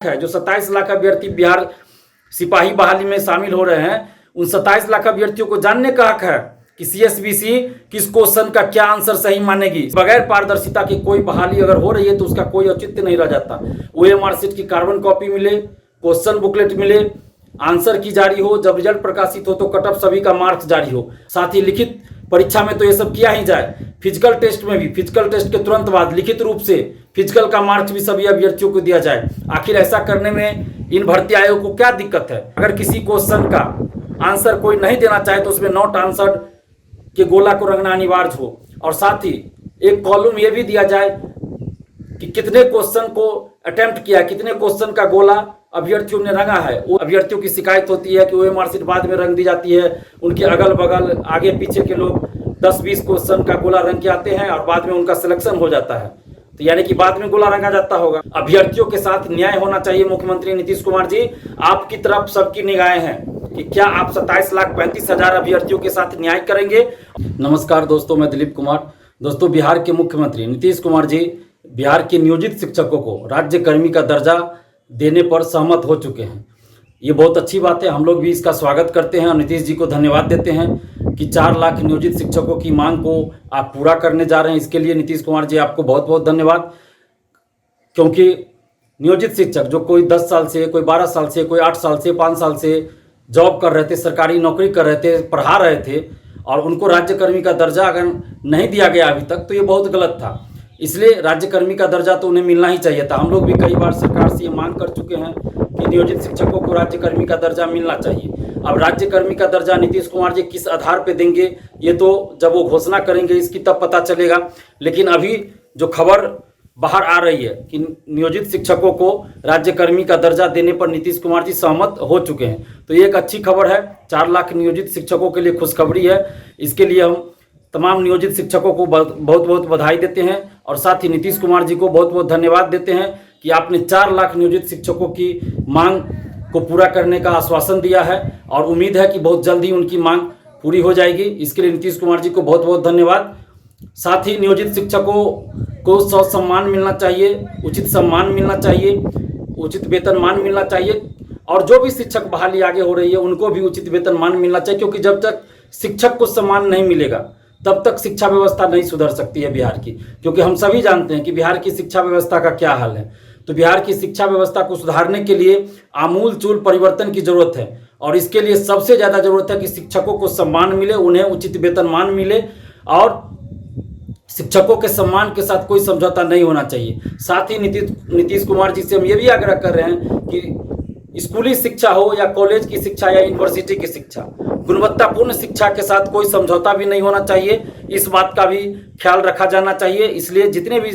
है जो 27 लाख अभ्यर्थी बिहार सिपाही बहाली में शामिल हो रहे हैं, उन 27 लाख अभ्यर्थियों को जानने का हक है कि सीएसबीसी किस क्वेश्चन का क्या आंसर सही मानेगी। बगैर पारदर्शिता की कोई बहाली अगर हो रही है तो उसका कोई औचित्य नहीं रह जाता। ओएमआर शीट की कार्बन कॉपी मिले, क्वेश्चन बुकलेट मिले, आंसर की जारी हो, जब रिजल्ट प्रकाशित हो तो कट ऑफ सभी का मार्क्स जारी हो। साथ ही लिखित परीक्षा में तो ये सब किया ही जाए, फिजिकल टेस्ट में भी फिजिकल टेस्ट के तुरंत बाद लिखित रूप से फिजिकल का मार्क्स भी सभी अभ्यर्थियों को दिया जाए। आखिर ऐसा करने में इन भर्ती आयोग को क्या दिक्कत है? अगर किसी क्वेश्चन का आंसर कोई नहीं देना चाहे तो उसमें नॉट आंसर्ड के गोला को रंगना अनिवार्य हो, और साथ ही एक कॉलम ये भी दिया जाए कि कितने क्वेश्चन को अटेम्प्ट किया, कितने क्वेश्चन का गोला अभ्यर्थियों ने रंगा है। वो अभ्यर्थियों की शिकायत होती है कि ओएमआर शीट बाद में रंग दी जाती है, उनके अगल बगल आगे पीछे के लोग 10-20 क्वेश्चन का गोला रंग के आते हैं और बाद में उनका सिलेक्शन हो जाता है, तो यानी कि बाद में गोला रंगा जाता होगा। अभ्यर्थियों के साथ न्याय होना चाहिए। मुख्यमंत्री नीतीश कुमार जी, आपकी तरफ सबकी निगाहें हैं कि क्या आप 27,35,000 अभ्यर्थियों के साथ न्याय करेंगे। नमस्कार दोस्तों, मैं दिलीप कुमार। दोस्तों, बिहार के मुख्यमंत्री नीतीश कुमार जी बिहार के नियोजित शिक्षकों को राज्य कर्मी का दर्जा देने पर सहमत हो चुके हैं। ये बहुत अच्छी बात है, हम लोग भी इसका स्वागत करते हैं और नीतीश जी को धन्यवाद देते हैं कि 4 लाख नियोजित शिक्षकों की मांग को आप पूरा करने जा रहे हैं। इसके लिए नीतीश कुमार जी आपको बहुत बहुत धन्यवाद, क्योंकि नियोजित शिक्षक जो कोई 10 साल से, कोई 12 साल से, कोई 8 साल से, 5 साल से जॉब कर रहे थे, सरकारी नौकरी कर रहे थे, पढ़ा रहे थे, और उनको राज्यकर्मी का दर्जा अगर नहीं दिया गया अभी तक तो ये बहुत गलत था। इसलिए राज्यकर्मी का दर्जा तो उन्हें मिलना ही चाहिए था। हम लोग भी कई बार सरकार से ये मांग कर चुके हैं कि नियोजित शिक्षकों को राज्यकर्मी का दर्जा मिलना चाहिए। अब राज्यकर्मी का दर्जा नीतीश कुमार जी किस आधार पर देंगे ये तो जब वो घोषणा करेंगे इसकी तब पता चलेगा। लेकिन अभी जो खबर बाहर आ रही है कि नियोजित शिक्षकों को राज्यकर्मी का दर्जा देने पर नीतीश कुमार जी सहमत हो चुके हैं, तो ये एक अच्छी खबर है। 4 लाख नियोजित शिक्षकों के लिए खुशखबरी है। इसके लिए हम तमाम नियोजित शिक्षकों को बहुत बहुत बधाई देते हैं और साथ ही नीतीश कुमार जी को बहुत बहुत धन्यवाद देते हैं कि आपने 4 लाख नियोजित शिक्षकों की मांग को पूरा करने का आश्वासन दिया है, और उम्मीद है कि बहुत जल्द ही उनकी मांग पूरी हो जाएगी। इसके लिए नीतीश कुमार जी को बहुत बहुत धन्यवाद। साथ ही नियोजित शिक्षकों को सम्मान मिलना चाहिए, उचित सम्मान मिलना चाहिए, उचित वेतनमान मिलना चाहिए, और जो भी शिक्षक बहाली आगे हो रही है उनको भी उचित वेतनमान मिलना चाहिए, क्योंकि जब तक शिक्षक को सम्मान नहीं मिलेगा तब तक शिक्षा व्यवस्था नहीं सुधर सकती है बिहार की। क्योंकि हम सभी जानते हैं कि बिहार की शिक्षा व्यवस्था का क्या हाल है। तो बिहार की शिक्षा व्यवस्था को सुधारने के लिए आमूल चूल परिवर्तन की जरूरत है, और इसके लिए सबसे ज़्यादा जरूरत है कि शिक्षकों को सम्मान मिले, उन्हें उचित वेतनमान मिले, और शिक्षकों के सम्मान के साथ कोई समझौता नहीं होना चाहिए। साथ ही नीतीश कुमार जी से हम ये भी आग्रह कर रहे हैं कि स्कूली शिक्षा हो या कॉलेज की शिक्षा या यूनिवर्सिटी की शिक्षा, गुणवत्तापूर्ण शिक्षा के साथ कोई समझौता भी नहीं होना चाहिए। इस बात का भी ख्याल रखा जाना चाहिए। इसलिए जितने भी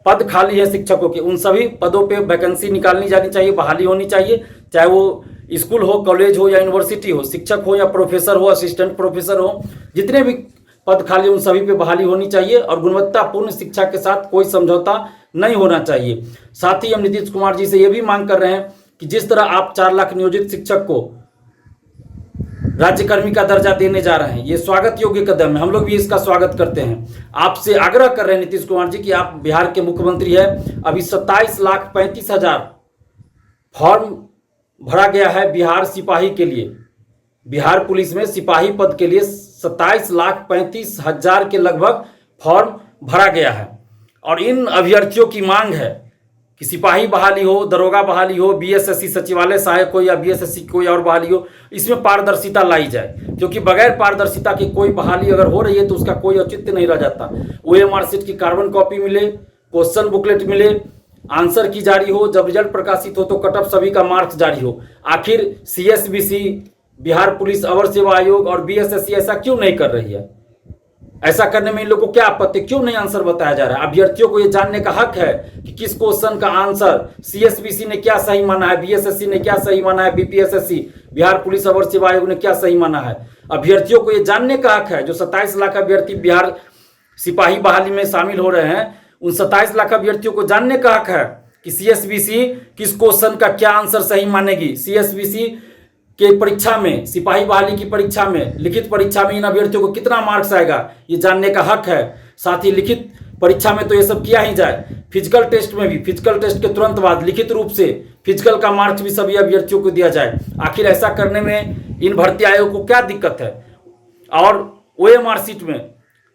पद खाली है शिक्षकों के, उन सभी पदों पे वैकेंसी निकालनी जानी चाहिए, बहाली होनी चाहिए, चाहे वो स्कूल हो, कॉलेज हो या यूनिवर्सिटी हो, शिक्षक हो या प्रोफेसर हो, असिस्टेंट प्रोफेसर हो, जितने भी पद खाली उन सभी पे बहाली होनी चाहिए, और गुणवत्तापूर्ण शिक्षा के साथ कोई समझौता नहीं होना चाहिए। साथ ही हम नीतीश कुमार जी से ये भी मांग कर रहे हैं कि जिस तरह आप 4 लाख नियोजित शिक्षक को राज्यकर्मी का दर्जा देने जा रहे हैं, ये स्वागत योग्य कदम है, हम लोग भी इसका स्वागत करते हैं। आपसे आग्रह कर रहे हैं नीतीश कुमार जी कि आप बिहार के मुख्यमंत्री हैं। अभी 27,35,000 फॉर्म भरा गया है बिहार सिपाही के लिए। बिहार पुलिस में सिपाही पद के लिए 27,35,000 के लगभग फॉर्म भरा गया है, और इन अभ्यर्थियों की मांग है कि सिपाही बहाली हो, दरोगा बहाली हो, बीएसएससी सचिवालय सहायक हो या बीएसएससी कोई और बहाली हो, इसमें पारदर्शिता लाई जाए। क्योंकि बगैर पारदर्शिता की कोई बहाली अगर हो रही है तो उसका कोई औचित्य नहीं रह जाता। ओएमआर शीट की कार्बन कॉपी मिले, क्वेश्चन बुकलेट मिले, आंसर की जारी हो, जब रिजल्ट प्रकाशित हो तो कट ऑफ सभी का मार्क्स जारी हो। आखिर सीएसबीसी, बिहार पुलिस अवर सेवा आयोग और बीएसएससी ऐसा क्यों नहीं कर रही है? ऐसा करने में इन लोगों को क्या आपत्ति, क्यों नहीं आंसर बताया जा रहा है? अभ्यर्थियों को यह जानने का हक है कि किस क्वेश्चन का आंसर सीएसबीसी ने क्या सही माना है, बीएसएससी ने क्या सही माना है, बीपीएसएससी बिहार पुलिस अवर सेवा आयोग ने क्या सही माना है। अभ्यर्थियों को यह जानने का हक है जो 27 लाख अभ्यर्थी बिहार सिपाही बहाली में शामिल हो रहे हैं, उन 27 लाख अभ्यर्थियों को जानने का हक है कि सीएसबीसी किस क्वेश्चन का क्या आंसर सही मानेगी। सीएसबीसी के परीक्षा में, सिपाही बहाली की परीक्षा में, लिखित परीक्षा में इन अभ्यर्थियों को कितना मार्क्स आएगा ये जानने का हक है। साथ ही लिखित परीक्षा में तो ये सब किया ही जाए, फिजिकल टेस्ट में भी फिजिकल टेस्ट के तुरंत बाद लिखित रूप से फिजिकल का मार्क्स भी सभी अभ्यर्थियों को दिया जाए। आखिर ऐसा करने में इन भर्ती आयोग को क्या दिक्कत है? और ओएमआर शीट में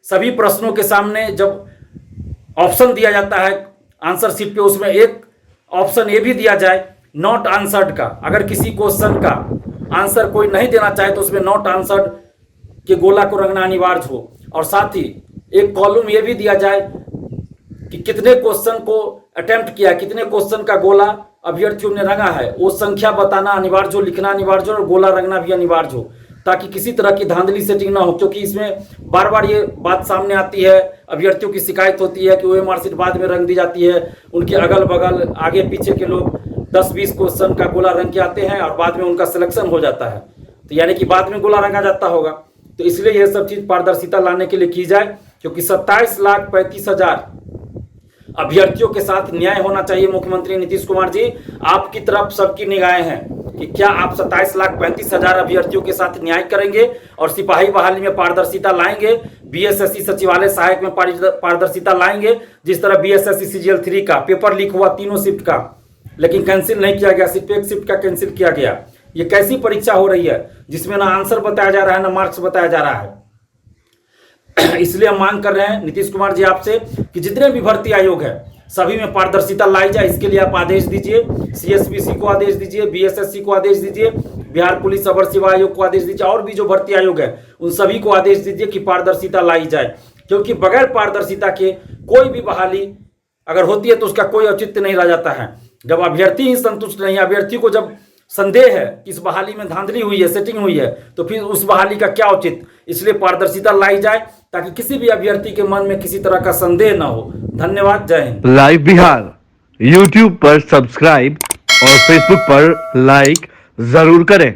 सभी प्रश्नों के सामने जब ऑप्शन दिया जाता है आंसर शीट पे, उसमें एक ऑप्शन ये भी दिया जाए नॉट आंसर्ड का। अगर किसी क्वेश्चन का आंसर कोई नहीं देना चाहे तो उसमें नॉट आंसर्ड के गोला को रंगना अनिवार्य हो। और साथ ही एक कॉलम ये भी दिया जाए कि कितने क्वेश्चन को अटेम्प्ट किया, कितने क्वेश्चन का गोला अभ्यर्थियों ने रंगा है, वो संख्या बताना अनिवार्य हो, लिखना अनिवार्य हो और गोला रंगना भी अनिवार्य हो, ताकि किसी तरह की धांधली सेटिंग ना हो। क्योंकि इसमें बार बार ये बात सामने आती है, अभ्यर्थियों की शिकायत होती है कि ओएमआर शीट बाद में रंग दी जाती है, उनके अगल बगल आगे पीछे के लोग 10-20 क्वेश्चन का गोला रंग के आते हैं और बाद में उनका सिलेक्शन हो जाता है, तो यानी कि बाद में गोला रंगा जाता होगा। तो इसलिए यह सब चीज पारदर्शिता लाने के लिए की जाए, क्योंकि 27,35,000 अभ्यर्थियों के साथ न्याय होना चाहिए। मुख्यमंत्री नीतीश कुमार जी, आपकी तरफ सबकी निगाहें हैं कि क्या आप 27,35,000 अभ्यर्थियों के साथ न्याय करेंगे और सिपाही बहाली में पारदर्शिता लाएंगे, बीएसएससी सचिवालय सहायक में पारदर्शिता लाएंगे। जिस तरह बीएसएससी सीजीएल 3 का पेपर लीक हुआ तीनों शिफ्ट का, लेकिन कैंसिल नहीं किया गया, सिर्फ एक शिफ्ट का कैंसिल किया गया। ये कैसी परीक्षा हो रही है जिसमें ना आंसर बताया जा रहा है ना मार्क्स बताया जा रहा है। इसलिए हम मांग कर रहे हैं नीतीश कुमार जी आपसे कि जितने भी भर्ती आयोग है सभी में पारदर्शिता लाई जाए। इसके लिए आप आदेश दीजिए, सीएसबीसी को आदेश दीजिए, बीएसएससी को आदेश दीजिए, बिहार पुलिस अवर सेवा आयोग को आदेश दीजिए, और भी जो भर्ती आयोग है उन सभी को आदेश दीजिए कि पारदर्शिता लाई जाए। क्योंकि बगैर पारदर्शिता के कोई भी बहाली अगर होती है तो उसका कोई औचित्य नहीं रह जाता है। जब अभ्यर्थी ही संतुष्ट नहीं है, अभ्यर्थी को जब संदेह है कि इस बहाली में धांधली हुई है, सेटिंग हुई है, तो फिर उस बहाली का क्या औचित्य। इसलिए पारदर्शिता लाई जाए ताकि किसी भी अभ्यर्थी के मन में किसी तरह का संदेह न हो। धन्यवाद, जय हिंद। लाइव बिहार यूट्यूब पर सब्सक्राइब और फेसबुक पर लाइक जरूर करें।